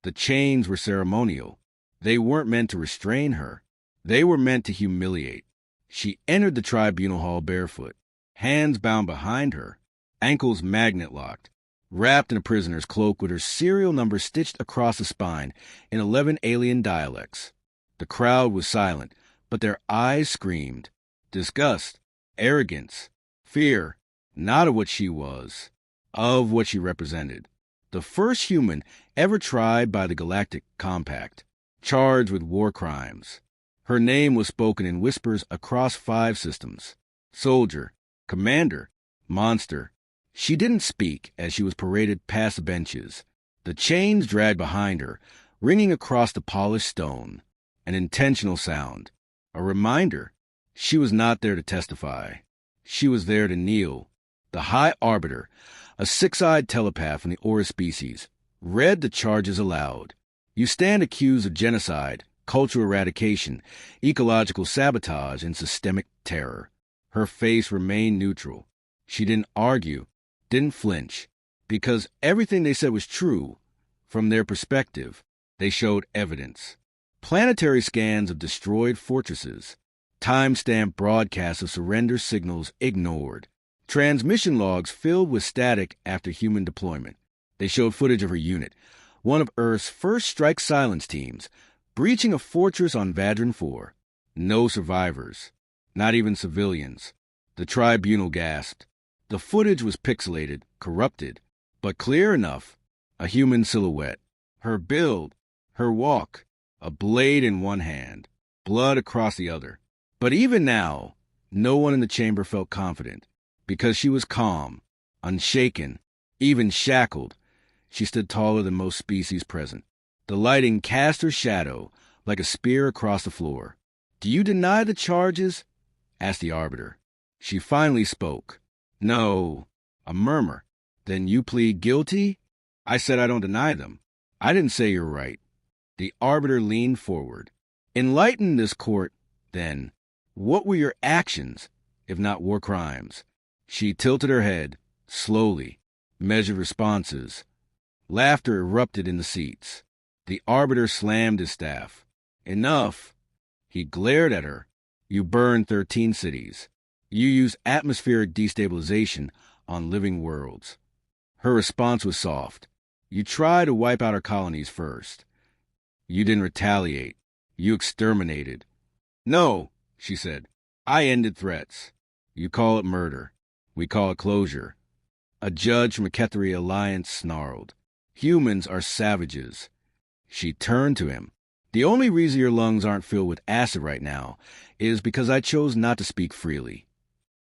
The chains were ceremonial. They weren't meant to restrain her. They were meant to humiliate. She entered the tribunal hall barefoot, hands bound behind her, ankles magnet-locked, wrapped in a prisoner's cloak with her serial number stitched across the spine in 11 alien dialects. The crowd was silent, but their eyes screamed. Disgust, arrogance, fear, not of what she was, of what she represented. The first human ever tried by the Galactic Compact, charged with war crimes. Her name was spoken in whispers across 5 systems. Soldier, commander, monster. She didn't speak as she was paraded past the benches. The chains dragged behind her, ringing across the polished stone. An intentional sound. A reminder. She was not there to testify. She was there to kneel. The High Arbiter, a 6-eyed telepath from the Aura species, read the charges aloud. You stand accused of genocide, cultural eradication, ecological sabotage, and systemic terror. Her face remained neutral. She didn't argue, didn't flinch, because everything they said was true. From their perspective, they showed evidence. Planetary scans of destroyed fortresses, time-stamped broadcasts of surrender signals ignored, transmission logs filled with static after human deployment. They showed footage of her unit, one of Earth's first strike silence teams, breaching a fortress on Vadran 4. No survivors, not even civilians. The tribunal gasped. The footage was pixelated, corrupted, but clear enough. A human silhouette. Her build, her walk, a blade in one hand, blood across the other. But even now, no one in the chamber felt confident, because she was calm, unshaken, even shackled. She stood taller than most species present. The lighting cast her shadow like a spear across the floor. "Do you deny the charges?" asked the Arbiter. She finally spoke. "No." A murmur. "Then you plead guilty?" "I said I don't deny them. I didn't say you're right." The Arbiter leaned forward. "Enlighten this court, then. What were your actions, if not war crimes?" She tilted her head, slowly, measured responses. Laughter erupted in the seats. The Arbiter slammed his staff. "Enough." He glared at her. "You burned 13 cities. You used atmospheric destabilization on living worlds." Her response was soft. "You tried to wipe out our colonies first. You didn't retaliate. You exterminated." "No," she said. "I ended threats. You call it murder. We call it closure." A judge from a Ketheri alliance snarled. "Humans are savages." She turned to him. "The only reason your lungs aren't filled with acid right now is because I chose not to speak freely."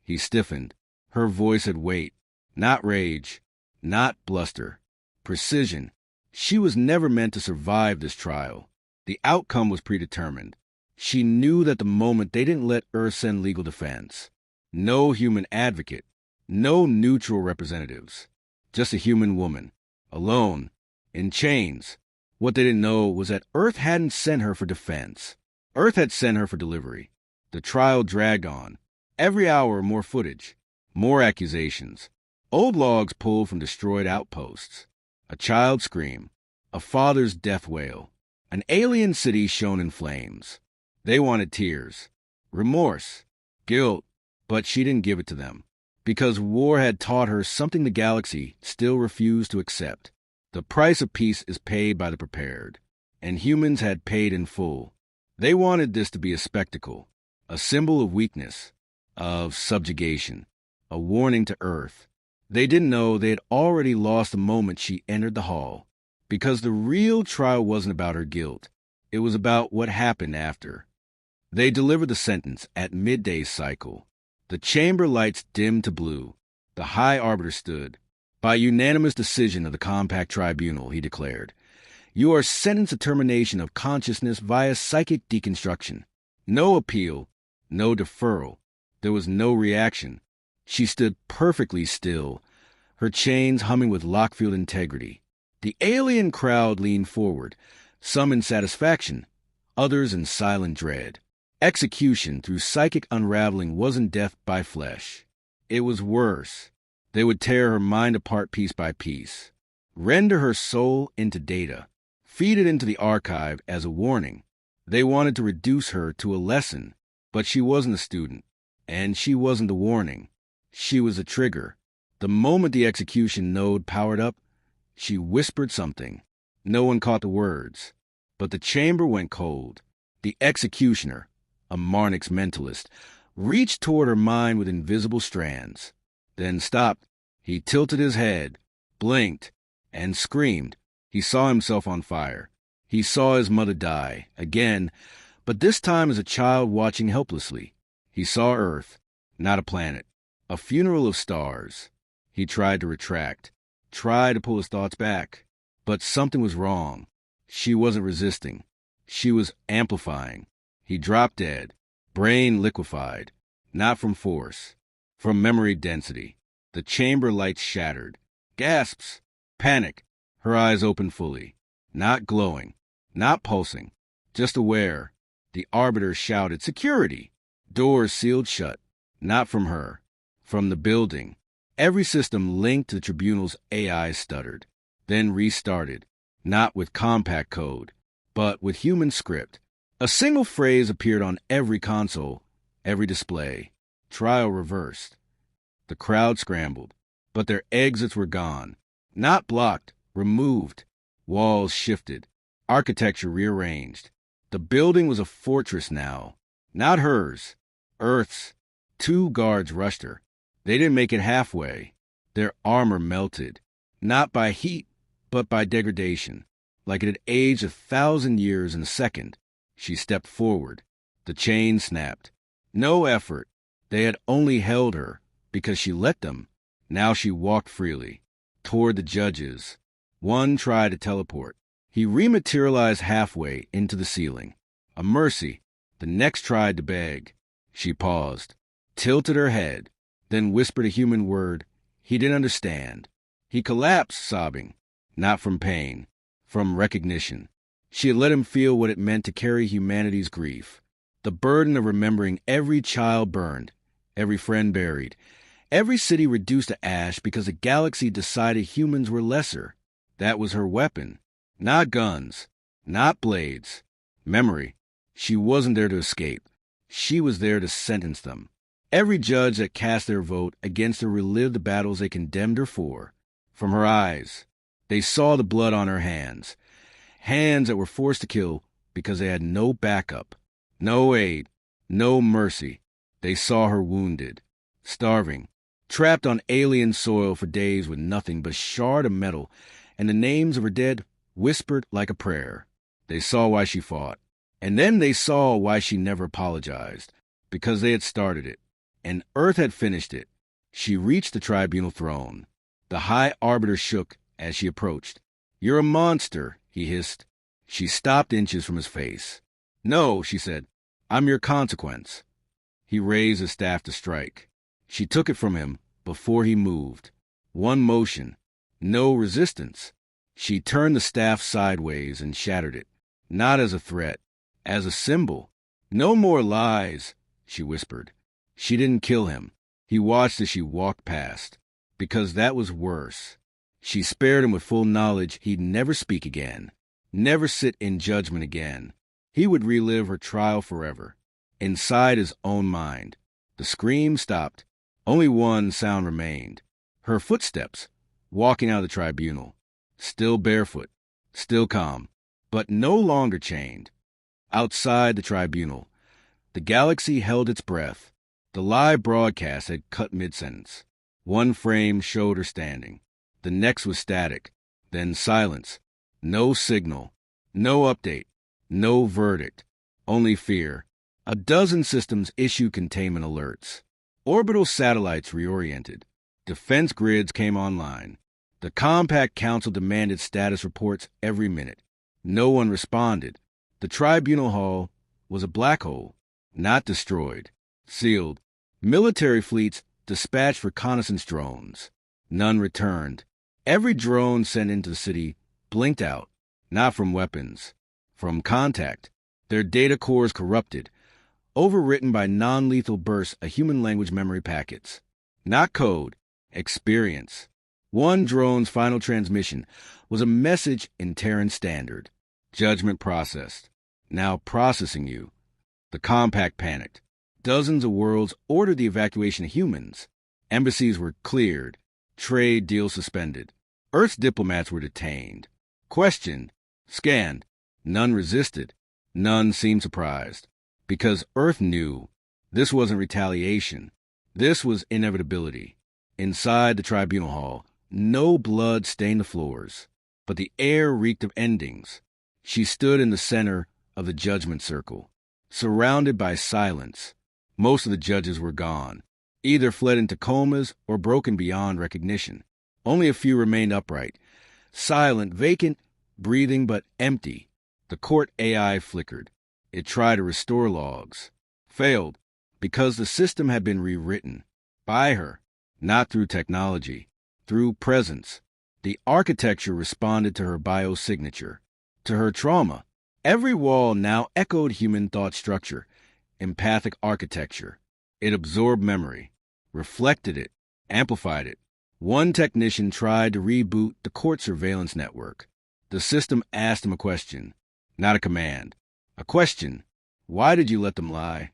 He stiffened. Her voice had weight, not rage, not bluster. Precision. She was never meant to survive this trial. The outcome was predetermined. She knew that the moment they didn't let Earth send legal defense. No human advocate. No neutral representatives. Just a human woman. Alone. In chains. What they didn't know was that Earth hadn't sent her for defense. Earth had sent her for delivery. The trial dragged on. Every hour, more footage. More accusations. Old logs pulled from destroyed outposts. A child's scream. A father's death wail. An alien city shown in flames. They wanted tears. Remorse. Guilt. But she didn't give it to them. Because war had taught her something the galaxy still refused to accept. The price of peace is paid by the prepared. And humans had paid in full. They wanted this to be a spectacle. A symbol of weakness. Of subjugation. A warning to Earth. They didn't know they had already lost the moment she entered the hall. Because the real trial wasn't about her guilt. It was about what happened after. They delivered the sentence at midday cycle. The chamber lights dimmed to blue. The High Arbiter stood. "By unanimous decision of the Compact Tribunal," he declared, "you are sentenced to termination of consciousness via psychic deconstruction. No appeal. No deferral. There was no reaction." She stood perfectly still, her chains humming with Lockfield integrity. The alien crowd leaned forward, some in satisfaction, others in silent dread. Execution through psychic unraveling wasn't death by flesh. It was worse. They would tear her mind apart piece by piece, render her soul into data, feed it into the archive as a warning. They wanted to reduce her to a lesson, but she wasn't a student, and she wasn't the warning. She was a trigger. The moment the execution node powered up, she whispered something. No one caught the words, but the chamber went cold. The executioner, a Marnix mentalist, reached toward her mind with invisible strands, then stopped. He tilted his head, blinked, and screamed. He saw himself on fire. He saw his mother die, again, but this time as a child watching helplessly. He saw Earth, not a planet, a funeral of stars. He tried to retract, tried to pull his thoughts back, but something was wrong. She wasn't resisting. She was amplifying. He dropped dead, brain liquefied, not from force, from memory density. The chamber lights shattered. Gasps, panic. Her eyes opened fully, not glowing, not pulsing, just aware. The arbiter shouted, "Security!" Doors sealed shut, not from her, from the building. Every system linked to the tribunal's AI stuttered, then restarted, not with compact code, but with human script. A single phrase appeared on every console, every display. Trial reversed. The crowd scrambled, but their exits were gone. Not blocked, removed. Walls shifted. Architecture rearranged. The building was a fortress now. Not hers. Earth's. 2 guards rushed her. They didn't make it halfway. Their armor melted. Not by heat, but by degradation. Like it had aged 1,000 years in a second. She stepped forward. The chain snapped. No effort. They had only held her because she let them. Now she walked freely. Toward the judges. One tried to teleport. He rematerialized halfway into the ceiling. A mercy. The next tried to beg. She paused, tilted her head, then whispered a human word he didn't understand. He collapsed, sobbing, not from pain, from recognition. She had let him feel what it meant to carry humanity's grief, the burden of remembering every child burned, every friend buried, every city reduced to ash because the galaxy decided humans were lesser. That was her weapon. Not guns, not blades. Memory. She wasn't there to escape. She was there to sentence them. Every judge that cast their vote against her relived the battles they condemned her for. From her eyes, they saw the blood on her hands. Hands that were forced to kill because they had no backup, no aid, no mercy. They saw her wounded, starving, trapped on alien soil for days with nothing but a shard of metal and the names of her dead whispered like a prayer. They saw why she fought. And then they saw why she never apologized. Because they had started it. And Earth had finished it. She reached the tribunal throne. The High Arbiter shook as she approached. "You're a monster," he hissed. She stopped inches from his face. "No," she said. "I'm your consequence." He raised his staff to strike. She took it from him before he moved. One motion. No resistance. She turned the staff sideways and shattered it. Not as a threat. As a symbol. "No more lies," she whispered. She didn't kill him. He watched as she walked past. Because that was worse. She spared him with full knowledge he'd never speak again. Never sit in judgment again. He would relive her trial forever. Inside his own mind. The scream stopped. Only one sound remained. Her footsteps, walking out of the tribunal. Still barefoot. Still calm. But no longer chained. Outside the tribunal, the galaxy held its breath. The live broadcast had cut mid-sentence. One frame showed her standing. The next was static. Then silence. No signal. No update. No verdict. Only fear. A dozen systems issued containment alerts. Orbital satellites reoriented. Defense grids came online. The Compact Council demanded status reports every minute. No one responded. The tribunal hall was a black hole, not destroyed, sealed. Military fleets dispatched reconnaissance drones. None returned. Every drone sent into the city blinked out, not from weapons, from contact. Their data cores corrupted, overwritten by non-lethal bursts of human language memory packets. Not code, experience. One drone's final transmission was a message in Terran Standard. Judgment processed. Now processing you. The compact panicked. Dozens of worlds ordered the evacuation of humans. Embassies were cleared. Trade deals suspended. Earth's diplomats were detained. Questioned. Scanned. None resisted. None seemed surprised. Because Earth knew this wasn't retaliation. This was inevitability. Inside the tribunal hall, no blood stained the floors, but the air reeked of endings. She stood in the center of the judgment circle, surrounded by silence. Most of the judges were gone, either fled into comas or broken beyond recognition. Only a few remained upright, silent, vacant, breathing but empty. The court AI flickered. It tried to restore logs. Failed, because the system had been rewritten. By her, not through technology, through presence. The architecture responded to her biosignature, to her trauma. Every wall now echoed human thought structure, empathic architecture. It absorbed memory, reflected it, amplified it. One technician tried to reboot the court surveillance network. The system asked him a question, not a command. A question: why did you let them lie?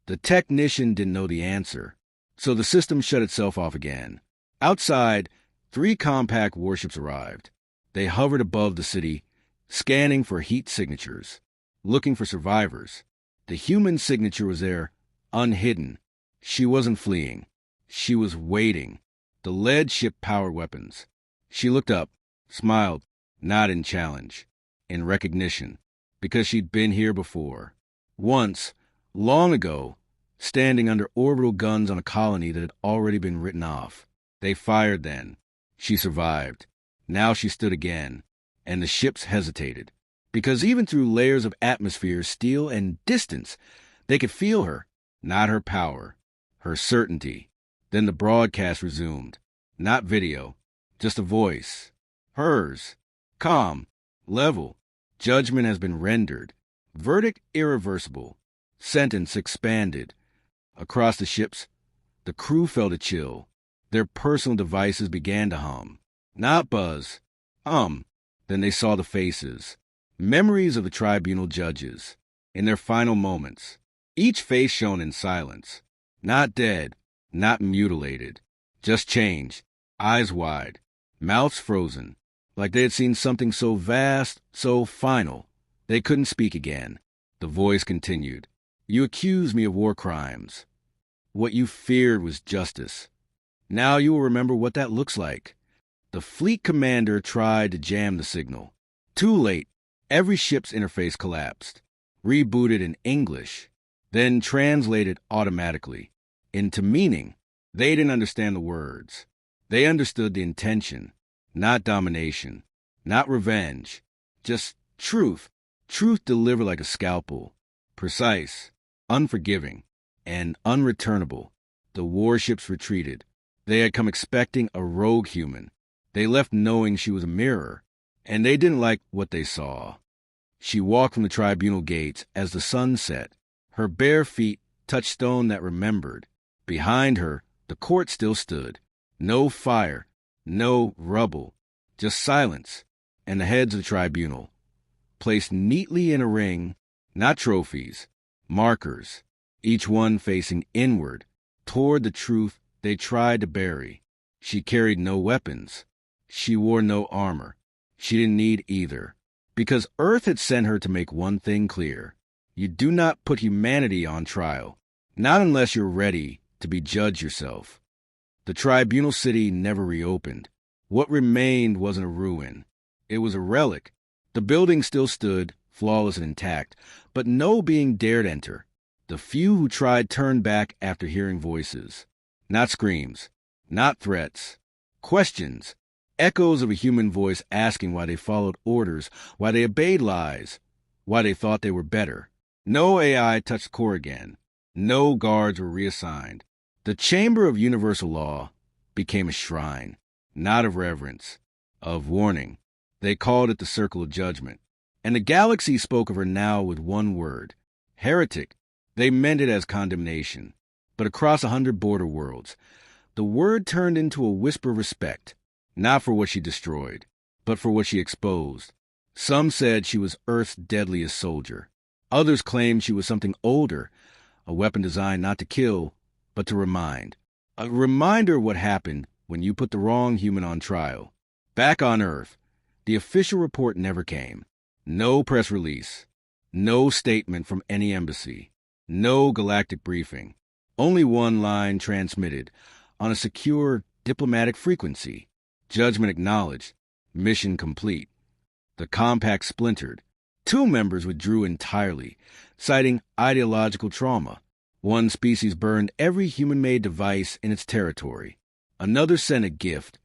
The technician didn't know the answer, so the system shut itself off again. Outside, 3 compact warships arrived. They hovered above the city, scanning for heat signatures, looking for survivors. The human signature was there, unhidden. She wasn't fleeing. She was waiting. The lead ship powered weapons. She looked up, smiled, not in challenge, in recognition, because she'd been here before. Once, long ago, standing under orbital guns on a colony that had already been written off. They fired then. She survived. Now she stood again, and the ships hesitated. Because even through layers of atmosphere, steel, and distance, they could feel her, not her power, her certainty. Then the broadcast resumed. Not video, just a voice. Hers. Calm. Level. Judgment has been rendered. Verdict irreversible. Sentence expanded. Across the ships, the crew felt a chill. Their personal devices began to hum. Not buzz. Hum. Then they saw the faces. Memories of the tribunal judges. In their final moments. Each face shown in silence. Not dead. Not mutilated. Just changed. Eyes wide. Mouths frozen. Like they had seen something so vast, so final. They couldn't speak again. The voice continued. You accused me of war crimes. What you feared was justice. Now you will remember what that looks like. The fleet commander tried to jam the signal. Too late. Every ship's interface collapsed. Rebooted in English. Then translated automatically. Into meaning. They didn't understand the words. They understood the intention. Not domination. Not revenge. Just truth. Truth delivered like a scalpel. Precise. Unforgiving. And unreturnable. The warships retreated. They had come expecting a rogue human. They left knowing she was a mirror. And they didn't like what they saw. She walked from the tribunal gates as the sun set. Her bare feet touched stone that remembered. Behind her, the court still stood. No fire, no rubble, just silence, and the heads of the tribunal, placed neatly in a ring, not trophies, markers, each one facing inward, toward the truth they tried to bury. She carried no weapons. She wore no armor. She didn't need either, because Earth had sent her to make one thing clear. You do not put humanity on trial, not unless you're ready to be judged yourself. The tribunal city never reopened. What remained wasn't a ruin. It was a relic. The building still stood, flawless and intact, but no being dared enter. The few who tried turned back after hearing voices. Not screams, not threats. Questions. Echoes of a human voice asking why they followed orders, why they obeyed lies, why they thought they were better. No AI touched core again. No guards were reassigned. The chamber of universal law became a shrine, not of reverence, of warning. They called it the circle of judgment. And the galaxy spoke of her now with one word. Heretic. They meant it as condemnation. But across 100 border worlds, the word turned into a whisper of respect, not for what she destroyed, but for what she exposed. Some said she was Earth's deadliest soldier. Others claimed she was something older, a weapon designed not to kill, but to remind. A reminder of what happened when you put the wrong human on trial. Back on Earth, the official report never came. No press release. No statement from any embassy. No galactic briefing. Only one line transmitted on a secure diplomatic frequency. Judgment acknowledged. Mission complete. The compact splintered. 2 members withdrew entirely, citing ideological trauma. One species burned every human-made device in its territory. Another sent a gift,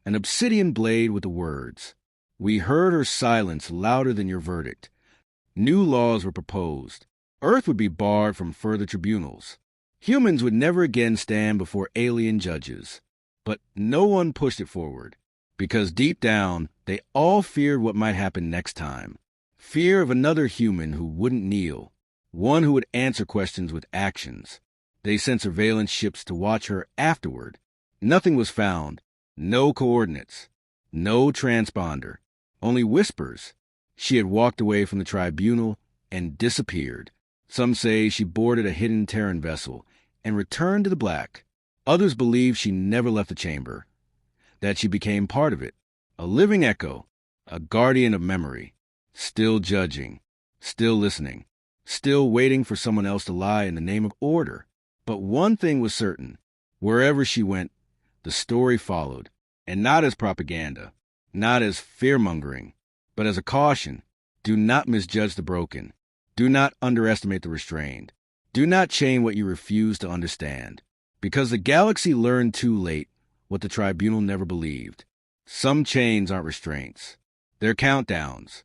an obsidian blade with the words, "We heard her silence louder than your verdict." New laws were proposed. Earth would be barred from further tribunals. Humans would never again stand before alien judges. But no one pushed it forward, because deep down, they all feared what might happen next time. Fear of another human who wouldn't kneel, one who would answer questions with actions. They sent surveillance ships to watch her afterward. Nothing was found. No coordinates. No transponder. Only whispers. She had walked away from the tribunal and disappeared. Some say she boarded a hidden Terran vessel and returned to the black. Others believe she never left the chamber, that she became part of it, a living echo, a guardian of memory, still judging, still listening, still waiting for someone else to lie in the name of order. But one thing was certain. Wherever she went, the story followed, and not as propaganda, not as fear-mongering, but as a caution. Do not misjudge the broken. Do not underestimate the restrained. Do not chain what you refuse to understand. Because the galaxy learned too late what the tribunal never believed. Some chains aren't restraints. They're countdowns.